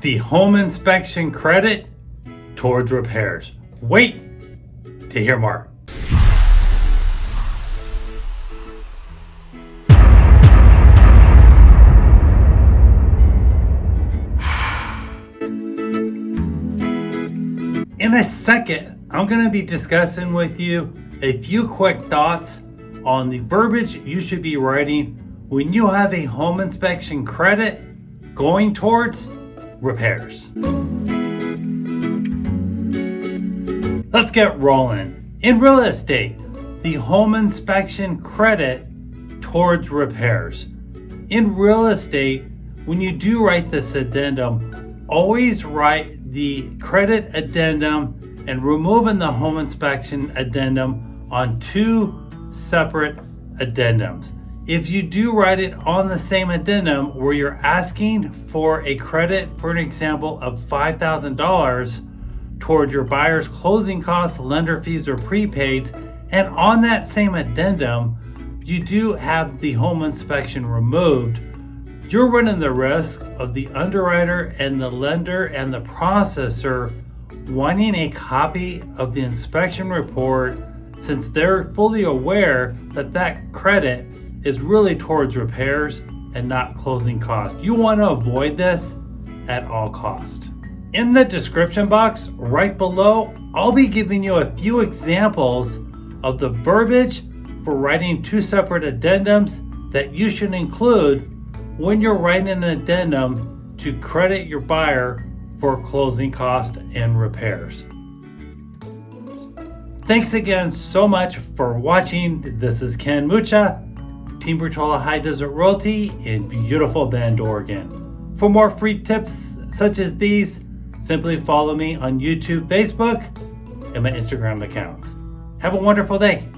The home inspection credit towards repairs. Wait to hear more. In a second, I'm going to be discussing with you a few quick thoughts on the verbiage you should be writing when you have a home inspection credit going towards repairs. Let's get rolling. In real estate, the home inspection credit towards repairs. In real estate, when you do write this addendum, always write the credit addendum and removing the home inspection addendum on two separate addendums. If you do write it on the same addendum where you're asking for a credit, for an example, of $5,000 toward your buyer's closing costs, lender fees, or prepaids, and on that same addendum, you do have the home inspection removed, you're running the risk of the underwriter and the lender and the processor wanting a copy of the inspection report, since they're fully aware that that credit is really towards repairs and not closing costs. You want to avoid this at all costs. In the description box right below, I'll be giving you a few examples of the verbiage for writing two separate addendums that you should include when you're writing an addendum to credit your buyer for closing costs and repairs. Thanks again so much for watching. This is Ken Mucha, Team Patrol High Desert Realty in beautiful Bend, Oregon. For more free tips such as these, simply follow me on YouTube, Facebook, and my Instagram accounts. Have a wonderful day.